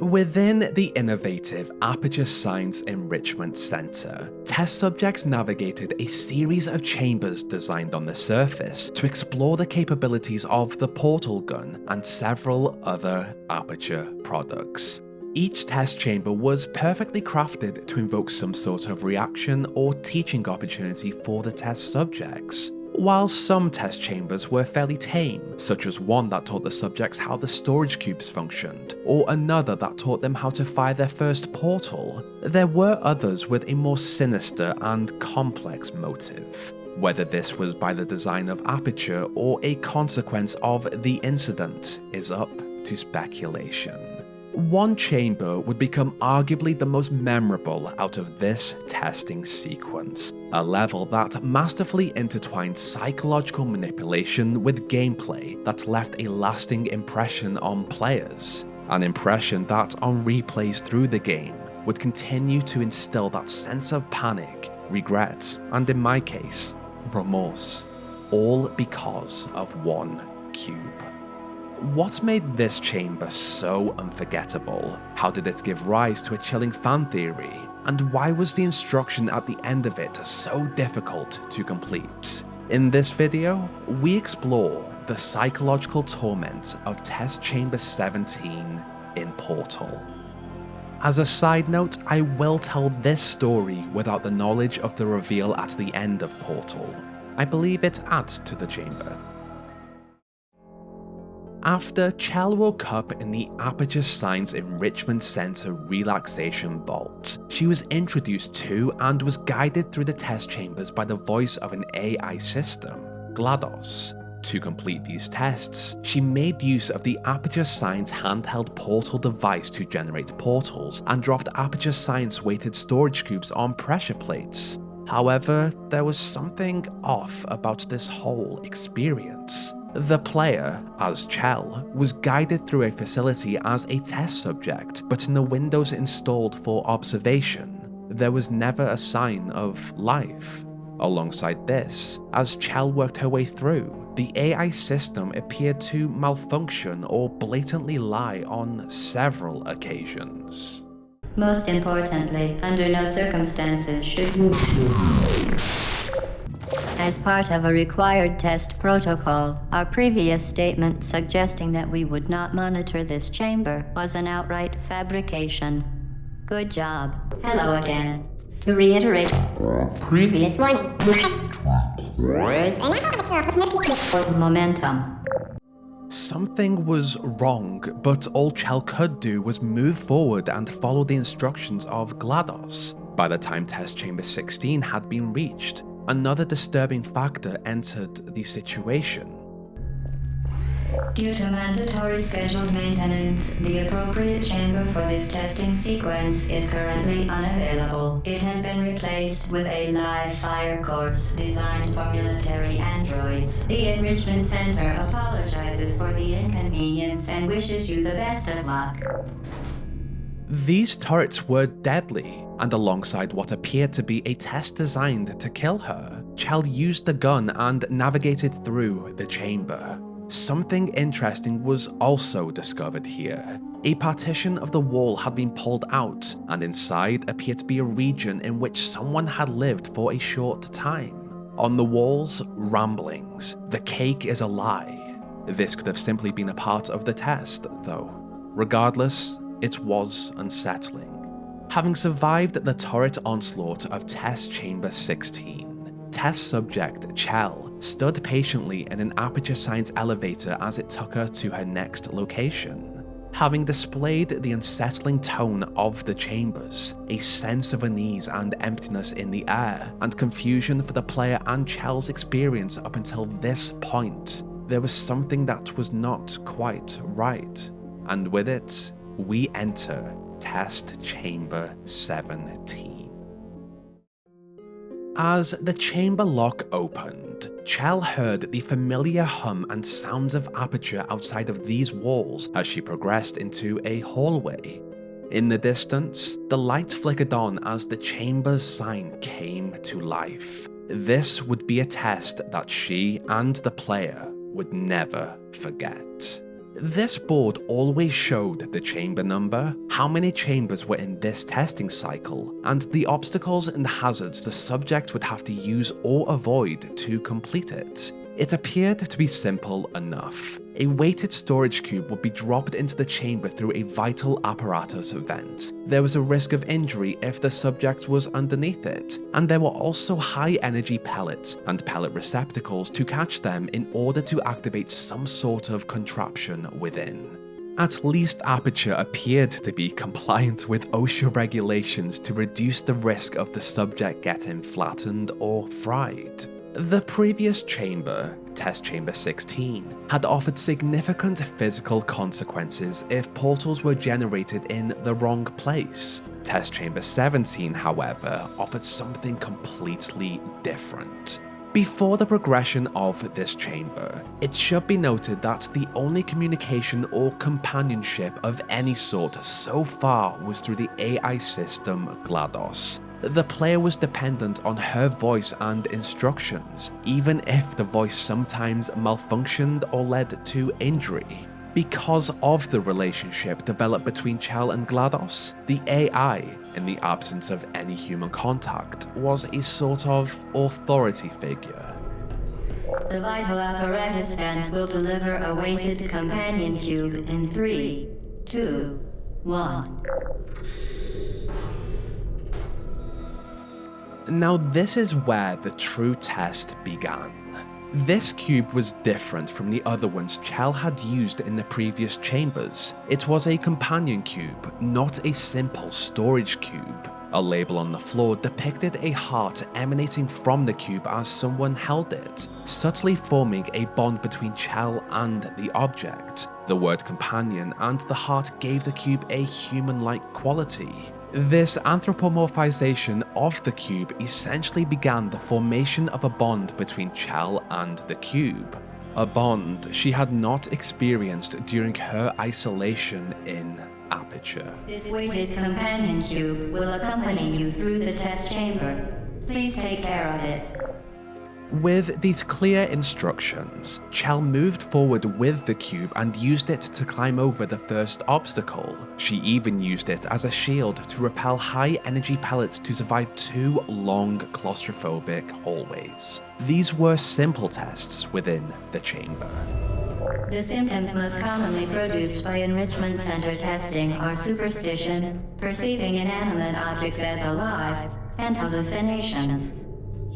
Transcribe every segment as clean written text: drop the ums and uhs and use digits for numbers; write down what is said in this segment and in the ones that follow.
Within the innovative Aperture Science Enrichment Center, test subjects navigated a series of chambers designed on the surface to explore the capabilities of the portal gun and several other Aperture products. Each test chamber was perfectly crafted to invoke some sort of reaction or teaching opportunity for the test subjects. While some test chambers were fairly tame, such as one that taught the subjects how the storage cubes functioned, or another that taught them how to fire their first portal, there were others with a more sinister and complex motive. Whether this was by the design of Aperture or a consequence of the incident is up to speculation. One chamber would become arguably the most memorable out of this testing sequence, a level that masterfully intertwined psychological manipulation with gameplay that left a lasting impression on players, an impression that on replays through the game would continue to instill that sense of panic, regret, and in my case, remorse, all because of one cube. What made this chamber so unforgettable? How did it give rise to a chilling fan theory? And why was the instruction at the end of it so difficult to complete? In this video, we explore the psychological torment of Test Chamber 17 in Portal. As a side note, I will tell this story without the knowledge of the reveal at the end of Portal. I believe it adds to the chamber. After Chell woke up in the Aperture Science Enrichment Center Relaxation Vault, she was introduced to and was guided through the test chambers by the voice of an AI system, GLaDOS. To complete these tests, she made use of the Aperture Science handheld portal device to generate portals and dropped Aperture Science weighted storage cubes on pressure plates. However, there was something off about this whole experience. The player, as Chell, was guided through a facility as a test subject, but in the windows installed for observation, there was never a sign of life. Alongside this, as Chell worked her way through, the AI system appeared to malfunction or blatantly lie on several occasions. Most importantly, under no circumstances should you. As part of a required test protocol, our previous statement suggesting that we would not monitor this chamber was an outright fabrication. Good job. Hello again. To reiterate, previous warning. Momentum. Something was wrong, but all Chell could do was move forward and follow the instructions of GLaDOS. By the time Test Chamber 16 had been reached, another disturbing factor entered the situation. Due to mandatory scheduled maintenance, the appropriate chamber for this testing sequence is currently unavailable. It has been replaced with a live fire course designed for military androids. The Enrichment Center apologizes for the inconvenience and wishes you the best of luck. These turrets were deadly, and alongside what appeared to be a test designed to kill her, Chell used the gun and navigated through the chamber. Something interesting was also discovered here. A partition of the wall had been pulled out, and inside appeared to be a region in which someone had lived for a short time. On the walls, ramblings. The cake is a lie. This could have simply been a part of the test, though. Regardless, it was unsettling. Having survived the turret onslaught of Test Chamber 16, test subject Chell stood patiently in an Aperture Science elevator as it took her to her next location. Having displayed the unsettling tone of the chambers, a sense of unease and emptiness in the air, and confusion for the player and Chell's experience up until this point, there was something that was not quite right. And with it, we enter Test Chamber 17. As the chamber lock opened, Chell heard the familiar hum and sounds of Aperture outside of these walls as she progressed into a hallway. In the distance, the light flickered on as the chamber's sign came to life. This would be a test that she and the player would never forget. This board always showed the chamber number, how many chambers were in this testing cycle, and the obstacles and hazards the subject would have to use or avoid to complete it. It appeared to be simple enough. A weighted storage cube would be dropped into the chamber through a vital apparatus vent. There was a risk of injury if the subject was underneath it, and there were also high-energy pellets and pellet receptacles to catch them in order to activate some sort of contraption within. At least Aperture appeared to be compliant with OSHA regulations to reduce the risk of the subject getting flattened or fried. The previous chamber, Test Chamber 16, had offered significant physical consequences if portals were generated in the wrong place. Test Chamber 17, however, offered something completely different. Before the progression of this chamber, it should be noted that the only communication or companionship of any sort so far was through the AI system GLaDOS. The player was dependent on her voice and instructions, even if the voice sometimes malfunctioned or led to injury. Because of the relationship developed between Chell and GLaDOS, the AI, in the absence of any human contact, was a sort of authority figure. The vital apparatus vent will deliver a weighted companion cube in 3, 2, 1. Now this is where the true test began. This cube was different from the other ones Chell had used in the previous chambers. It was a companion cube, not a simple storage cube. A label on the floor depicted a heart emanating from the cube as someone held it, subtly forming a bond between Chell and the object. The word companion and the heart gave the cube a human-like quality. This anthropomorphization of the cube essentially began the formation of a bond between Chell and the cube, a bond she had not experienced during her isolation in Aperture. This weighted companion cube will accompany you through the test chamber. Please take care of it. With these clear instructions, Chell moved forward with the cube and used it to climb over the first obstacle. She even used it as a shield to repel high-energy pellets to survive 2 long claustrophobic hallways. These were simple tests within the chamber. The symptoms most commonly produced by Enrichment Center testing are superstition, perceiving inanimate objects as alive, and hallucinations.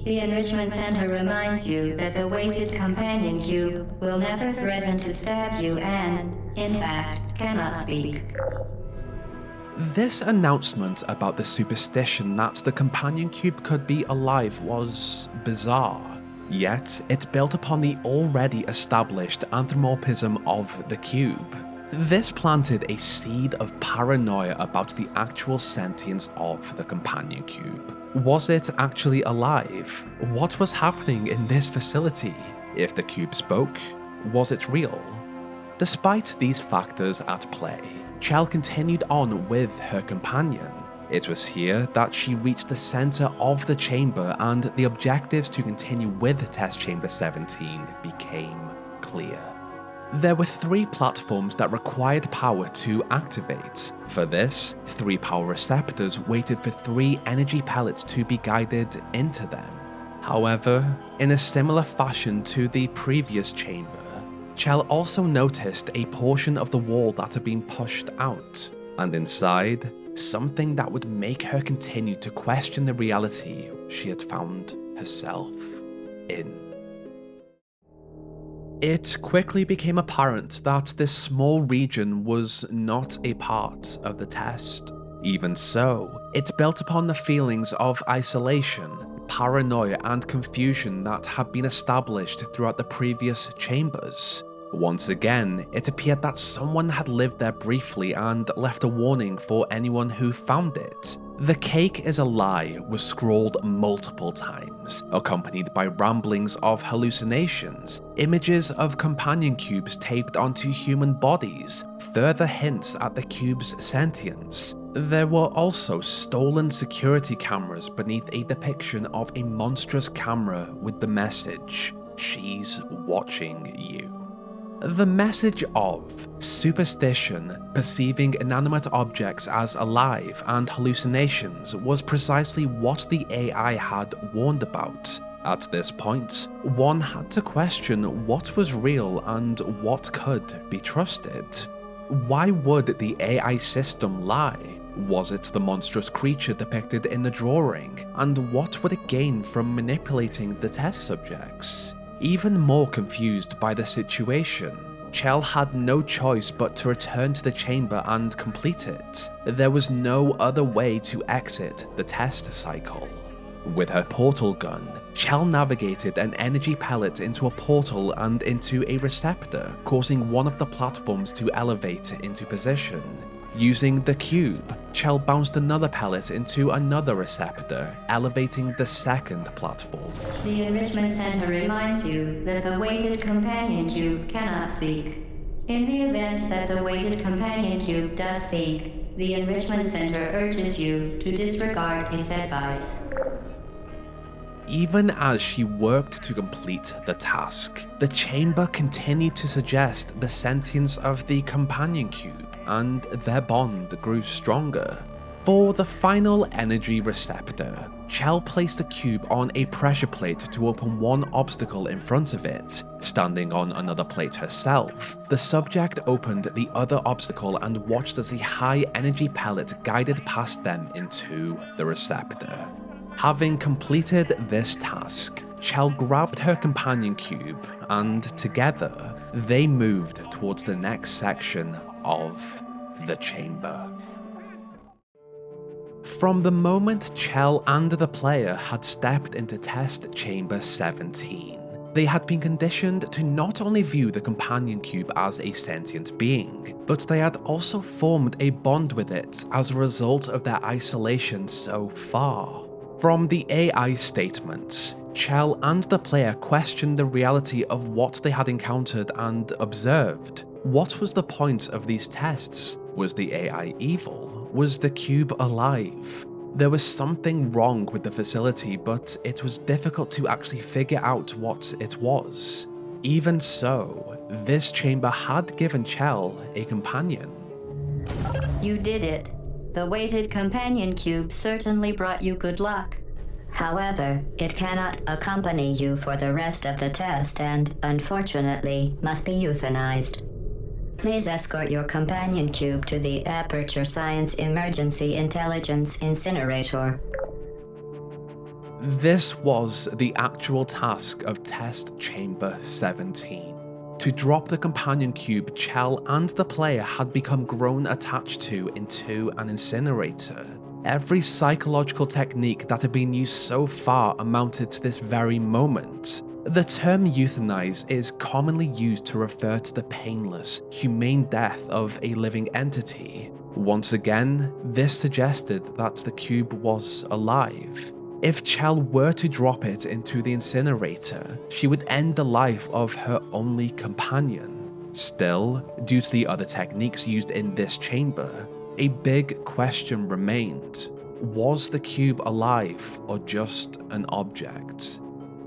The Enrichment Center reminds you that the weighted companion cube will never threaten to stab you and, in fact, cannot speak. This announcement about the superstition that the companion cube could be alive was bizarre. Yet, it built upon the already established anthropomorphism of the cube. This planted a seed of paranoia about the actual sentience of the companion cube. Was it actually alive? What was happening in this facility? If the cube spoke, was it real? Despite these factors at play, Chell continued on with her companion. It was here that she reached the center of the chamber and the objectives to continue with Test Chamber 17 became clear. There were 3 platforms that required power to activate. For this, 3 power receptors waited for 3 energy pellets to be guided into them. However, in a similar fashion to the previous chamber, Chell also noticed a portion of the wall that had been pushed out, and inside, something that would make her continue to question the reality she had found herself in. It quickly became apparent that this small region was not a part of the test. Even so, it built upon the feelings of isolation, paranoia, and confusion that had been established throughout the previous chambers. Once again, it appeared that someone had lived there briefly and left a warning for anyone who found it. "The cake is a lie" was scrawled multiple times, accompanied by ramblings of hallucinations, images of companion cubes taped onto human bodies, further hints at the cube's sentience. There were also stolen security cameras beneath a depiction of a monstrous camera with the message, "She's watching you." The message of superstition, perceiving inanimate objects as alive, and hallucinations was precisely what the AI had warned about. At this point, one had to question what was real and what could be trusted. Why would the AI system lie? Was it the monstrous creature depicted in the drawing? And what would it gain from manipulating the test subjects? Even more confused by the situation, Chell had no choice but to return to the chamber and complete it. There was no other way to exit the test cycle. With her portal gun, Chell navigated an energy pellet into a portal and into a receptor, causing one of the platforms to elevate into position. Using the cube, Chell bounced another pellet into another receptor, elevating the second platform. The Enrichment Center reminds you that the weighted companion cube cannot speak. In the event that the weighted companion cube does speak, the Enrichment Center urges you to disregard its advice. Even as she worked to complete the task, the chamber continued to suggest the sentience of the companion cube, and their bond grew stronger. For the final energy receptor, Chell placed the cube on a pressure plate to open one obstacle in front of it. Standing on another plate herself, the subject opened the other obstacle and watched as a high energy pellet guided past them into the receptor. Having completed this task, Chell grabbed her companion cube, and together, they moved towards the next section of the chamber. From the moment Chell and the player had stepped into Test Chamber 17, they had been conditioned to not only view the companion cube as a sentient being, but they had also formed a bond with it as a result of their isolation so far. From the AI statements, Chell and the player questioned the reality of what they had encountered and observed. What was the point of these tests? Was the AI evil? Was the cube alive? There was something wrong with the facility, but it was difficult to actually figure out what it was. Even so, this chamber had given Chell a companion. You did it. The weighted companion cube certainly brought you good luck. However, it cannot accompany you for the rest of the test and, unfortunately, must be euthanized. Please escort your companion cube to the Aperture Science Emergency Intelligence Incinerator. This was the actual task of Test Chamber 17. To drop the companion cube Chell and the player had become grown attached to into an incinerator. Every psychological technique that had been used so far amounted to this very moment. The term euthanize is commonly used to refer to the painless, humane death of a living entity. Once again, this suggested that the cube was alive. If Chell were to drop it into the incinerator, she would end the life of her only companion. Still, due to the other techniques used in this chamber, a big question remained. Was the cube alive or just an object?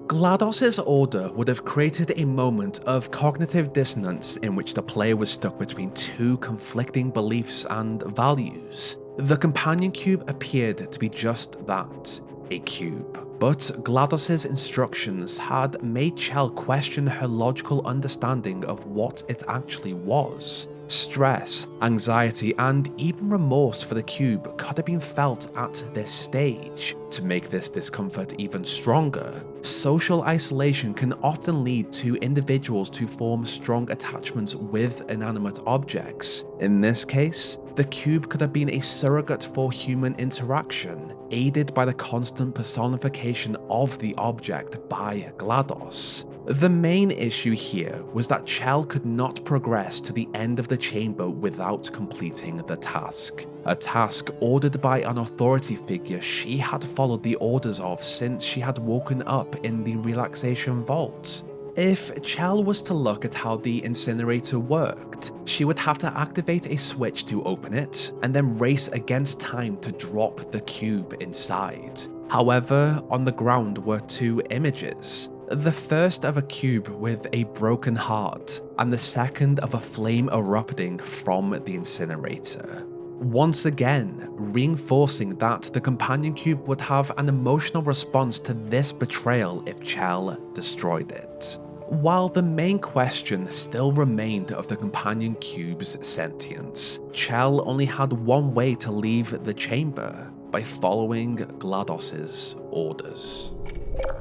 GLaDOS's order would have created a moment of cognitive dissonance in which the player was stuck between two conflicting beliefs and values. The companion cube appeared to be just that, a cube, but GLaDOS's instructions had made Chell question her logical understanding of what it actually was. Stress, anxiety, and even remorse for the cube could have been felt at this stage. To make this discomfort even stronger, social isolation can often lead to individuals to form strong attachments with inanimate objects. In this case, the cube could have been a surrogate for human interaction, aided by the constant personification of the object by GLaDOS. The main issue here was that Chell could not progress to the end of the chamber without completing the task. A task ordered by an authority figure she had followed the orders of since she had woken up in the relaxation vault. If Chell was to look at how the incinerator worked, she would have to activate a switch to open it, and then race against time to drop the cube inside. However, on the ground were two images. The first of a cube with a broken heart, and the second of a flame erupting from the incinerator. Once again, reinforcing that the companion cube would have an emotional response to this betrayal if Chell destroyed it. While the main question still remained of the companion cube's sentience, Chell only had one way to leave the chamber: by following GLaDOS's orders.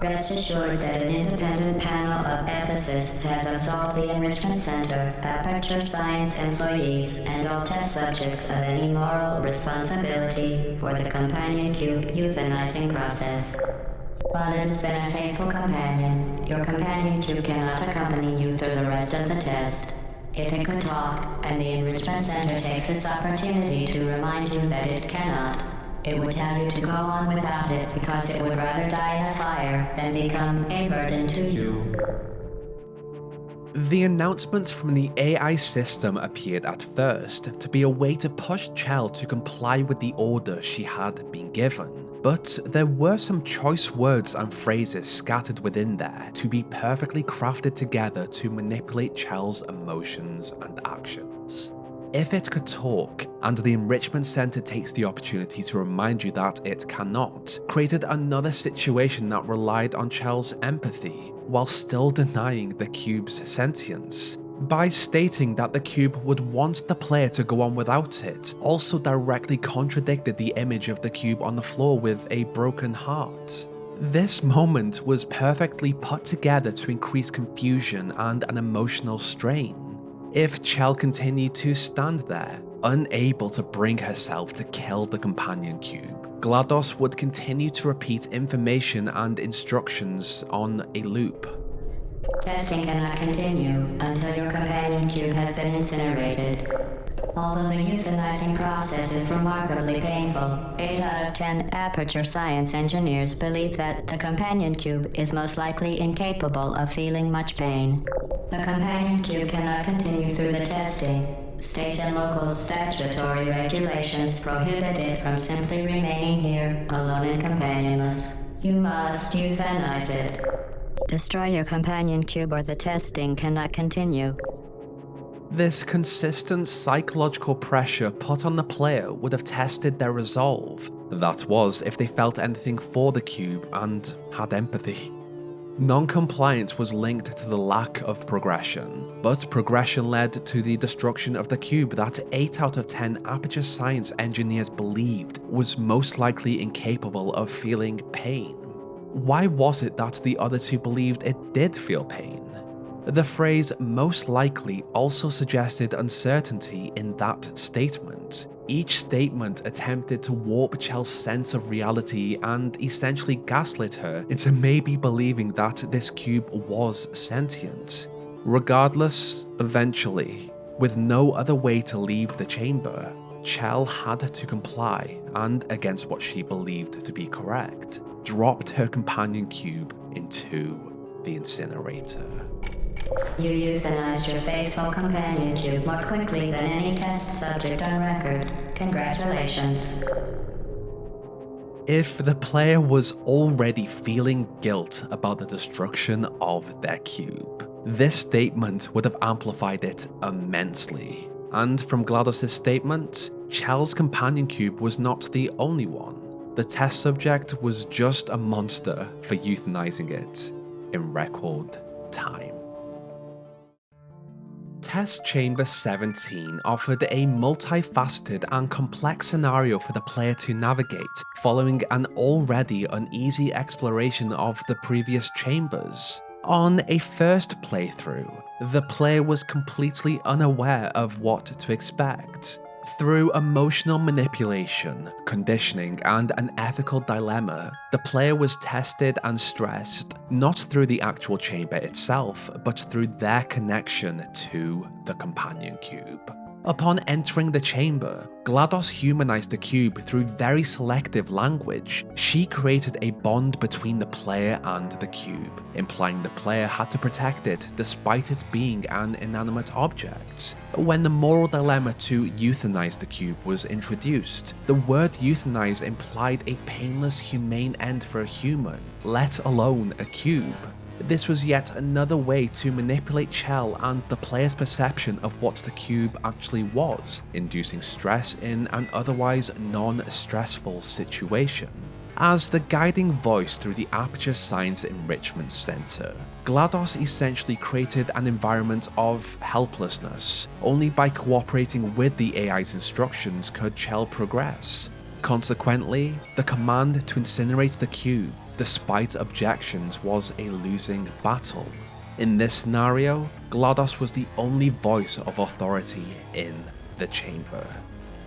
Rest assured that an independent panel of ethicists has absolved the Enrichment Center, Aperture Science employees, and all test subjects of any moral responsibility for the companion cube euthanizing process. While it has been a faithful companion, your companion cube cannot accompany you through the rest of the test. If it could talk, and the Enrichment Center takes this opportunity to remind you that it cannot, it would tell you to go on without it because it would rather die in a fire than become a burden to you. The announcements from the AI system appeared at first to be a way to push Chell to comply with the order she had been given, but there were some choice words and phrases scattered within there to be perfectly crafted together to manipulate Chell's emotions and actions. If it could talk, and the Enrichment Center takes the opportunity to remind you that it cannot, created another situation that relied on Chell's empathy, while still denying the cube's sentience. By stating that the cube would want the player to go on without it, also directly contradicted the image of the cube on the floor with a broken heart. This moment was perfectly put together to increase confusion and an emotional strain. If Chell continued to stand there, unable to bring herself to kill the companion cube, GLaDOS would continue to repeat information and instructions on a loop. Testing cannot continue until your companion cube has been incinerated. Although the euthanizing process is remarkably painful, 8 out of 10 Aperture Science engineers believe that the companion cube is most likely incapable of feeling much pain. The companion cube cannot continue through the testing. State and local statutory regulations prohibit it from simply remaining here, alone and companionless. You must euthanize it. Destroy your companion cube or the testing cannot continue. This consistent psychological pressure put on the player would have tested their resolve. That was, if they felt anything for the cube and had empathy. Non-compliance was linked to the lack of progression, but progression led to the destruction of the cube that 8 out of 10 Aperture Science engineers believed was most likely incapable of feeling pain. Why was it that the other two believed it did feel pain? The phrase "most likely" also suggested uncertainty in that statement. Each statement attempted to warp Chell's sense of reality and essentially gaslit her into maybe believing that this cube was sentient. Regardless, eventually, with no other way to leave the chamber, Chell had to comply and, against what she believed to be correct, dropped her companion cube into the incinerator. You euthanized your faithful companion cube more quickly than any test subject on record. Congratulations. If the player was already feeling guilt about the destruction of their cube, this statement would have amplified it immensely. And from GLaDOS's statement, Chell's companion cube was not the only one. The test subject was just a monster for euthanizing it in record time. Test Chamber 17 offered a multifaceted and complex scenario for the player to navigate, following an already uneasy exploration of the previous chambers. On a first playthrough, the player was completely unaware of what to expect. Through emotional manipulation, conditioning, and an ethical dilemma, the player was tested and stressed, not through the actual chamber itself, but through their connection to the companion cube. Upon entering the chamber, GLaDOS humanized the cube through very selective language. She created a bond between the player and the cube, implying the player had to protect it despite it being an inanimate object. When the moral dilemma to euthanize the cube was introduced, the word euthanize implied a painless, humane end for a human, let alone a cube. This was yet another way to manipulate Chell and the player's perception of what the cube actually was, inducing stress in an otherwise non-stressful situation. As the guiding voice through the Aperture Science Enrichment Center, GLaDOS essentially created an environment of helplessness. Only by cooperating with the AI's instructions could Chell progress. Consequently, the command to incinerate the cube, despite objections, was a losing battle. In this scenario, GLaDOS was the only voice of authority in the chamber.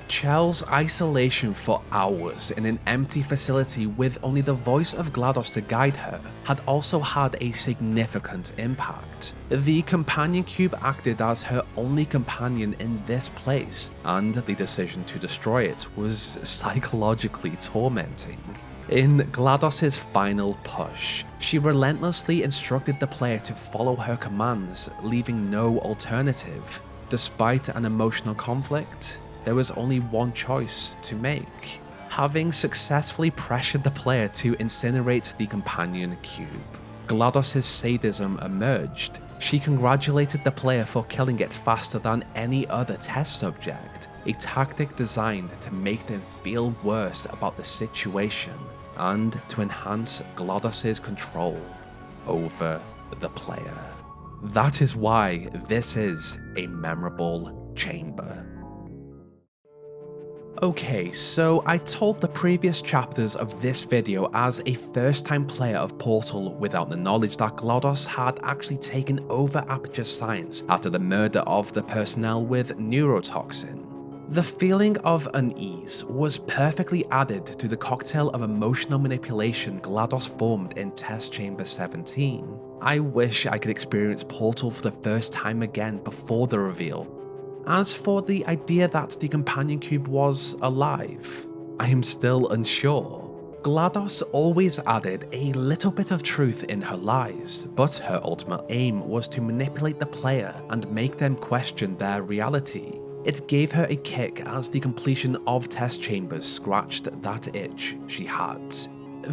Chell's isolation for hours in an empty facility with only the voice of GLaDOS to guide her had also had a significant impact. The companion cube acted as her only companion in this place, and the decision to destroy it was psychologically tormenting. In GLaDOS's final push, she relentlessly instructed the player to follow her commands, leaving no alternative. Despite an emotional conflict, there was only one choice to make. Having successfully pressured the player to incinerate the companion cube, GLaDOS's sadism emerged. She congratulated the player for killing it faster than any other test subject, a tactic designed to make them feel worse about the situation and to enhance GLaDOS's control over the player. That is why this is a memorable chamber. Okay, so I told the previous chapters of this video as a first-time player of Portal without the knowledge that GLaDOS had actually taken over Aperture Science after the murder of the personnel with neurotoxin. The feeling of unease was perfectly added to the cocktail of emotional manipulation GLaDOS formed in Test Chamber 17. I wish I could experience Portal for the first time again before the reveal. As for the idea that the companion cube was alive, I am still unsure. GLaDOS always added a little bit of truth in her lies, but her ultimate aim was to manipulate the player and make them question their reality. It gave her a kick as the completion of test chambers scratched that itch she had.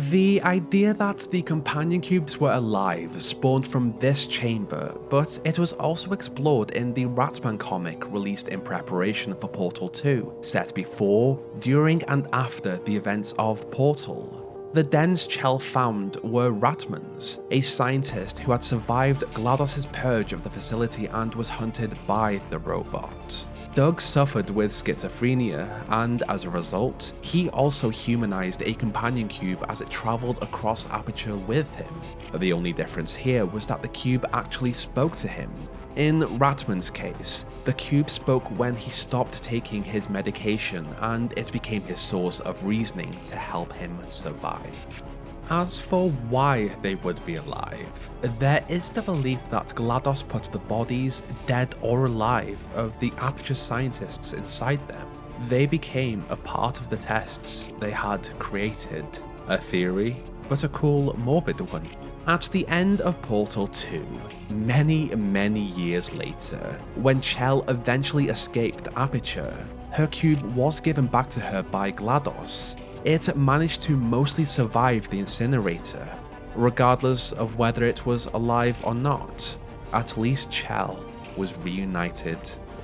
The idea that the companion cubes were alive spawned from this chamber, but it was also explored in the Rattmann comic released in preparation for Portal 2, set before, during and after the events of Portal. The dens Chell found were Rattmann's, a scientist who had survived GLaDOS's purge of the facility and was hunted by the robot. Doug suffered with schizophrenia, and as a result, he also humanized a companion cube as it traveled across Aperture with him. The only difference here was that the cube actually spoke to him. In Rattmann's case, the cube spoke when he stopped taking his medication, and it became his source of reasoning to help him survive. As for why they would be alive, there is the belief that GLaDOS put the bodies, dead or alive, of the Aperture scientists inside them. They became a part of the tests they had created. A theory, but a cool, morbid one. At the end of Portal 2, many years later, when Chell eventually escaped Aperture, her cube was given back to her by GLaDOS. It managed to mostly survive the incinerator, regardless of whether it was alive or not. At least Chell was reunited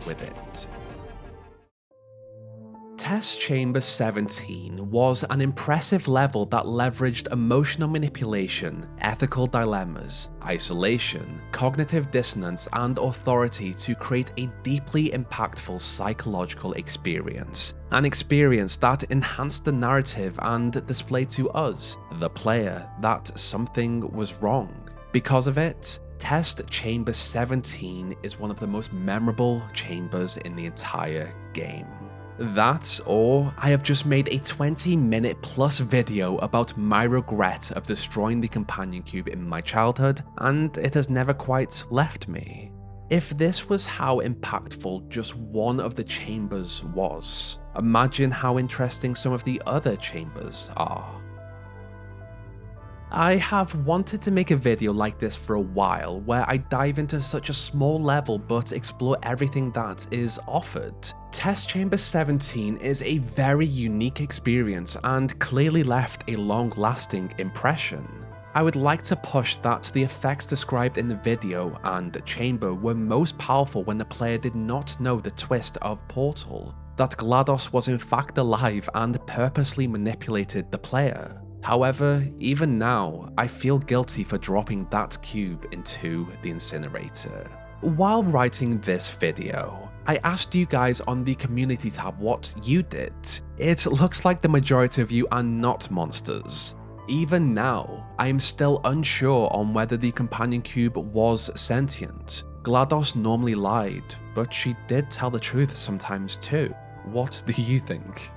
with it. Test Chamber 17 was an impressive level that leveraged emotional manipulation, ethical dilemmas, isolation, cognitive dissonance, and authority to create a deeply impactful psychological experience. An experience that enhanced the narrative and displayed to us, the player, that something was wrong. Because of it, Test Chamber 17 is one of the most memorable chambers in the entire game. That, or I have just made a 20-minute plus video about my regret of destroying the companion cube in my childhood, and it has never quite left me. If this was how impactful just one of the chambers was, imagine how interesting some of the other chambers are. I have wanted to make a video like this for a while, where I dive into such a small level but explore everything that is offered. Test Chamber 17 is a very unique experience and clearly left a long-lasting impression. I would like to push that the effects described in the video and chamber were most powerful when the player did not know the twist of Portal, that GLaDOS was in fact alive and purposely manipulated the player. However, even now, I feel guilty for dropping that cube into the incinerator. While writing this video, I asked you guys on the community tab what you did. It looks like the majority of you are not monsters. Even now, I am still unsure on whether the companion cube was sentient. GLaDOS normally lied, but she did tell the truth sometimes too. What do you think?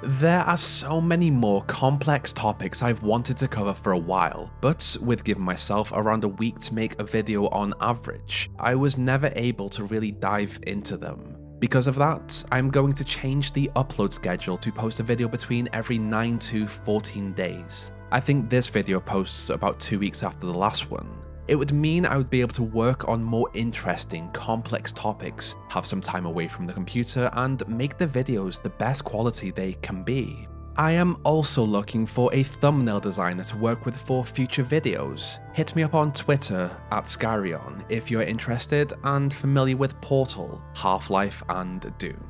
There are so many more complex topics I've wanted to cover for a while, but with giving myself around a week to make a video on average, I was never able to really dive into them. Because of that, I'm going to change the upload schedule to post a video between every 9 to 14 days. I think this video posts about 2 weeks after the last one. It would mean I would be able to work on more interesting, complex topics, have some time away from the computer, and make the videos the best quality they can be. I am also looking for a thumbnail designer to work with for future videos. Hit me up on Twitter @Skyrion if you're interested and familiar with Portal, Half-Life, and Doom.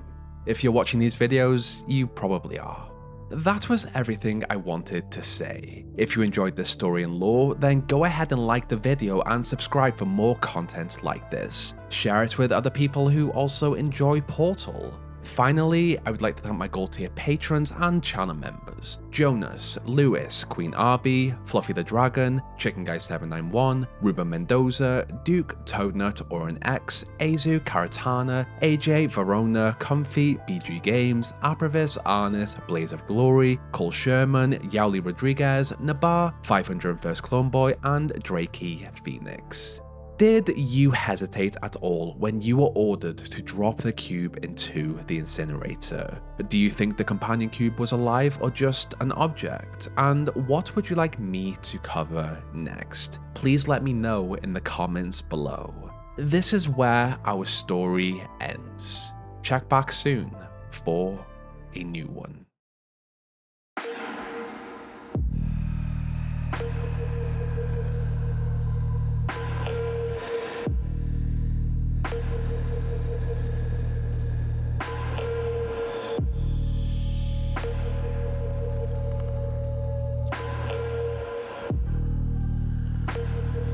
If you're watching these videos, you probably are. That was everything I wanted to say. If you enjoyed this story and lore, then go ahead and like the video and subscribe for more content like this. Share it with other people who also enjoy Portal. Finally, I would like to thank my gold tier patrons and channel members: Jonas, Lewis, Queen Arby, Fluffy the Dragon, Chicken Guy 791, Ruben Mendoza, Duke, Toadnut, Oren X, Azu, Karatana, AJ, Verona, Comfy, BG Games, Apravis, Arnis, Blaze of Glory, Cole Sherman, Yowli Rodriguez, Nabar, 501st Clone Boy, and Drakey Phoenix. Did you hesitate at all when you were ordered to drop the cube into the incinerator? Do you think the companion cube was alive or just an object? And what would you like me to cover next? Please let me know in the comments below. This is where our story ends. Check back soon for a new one.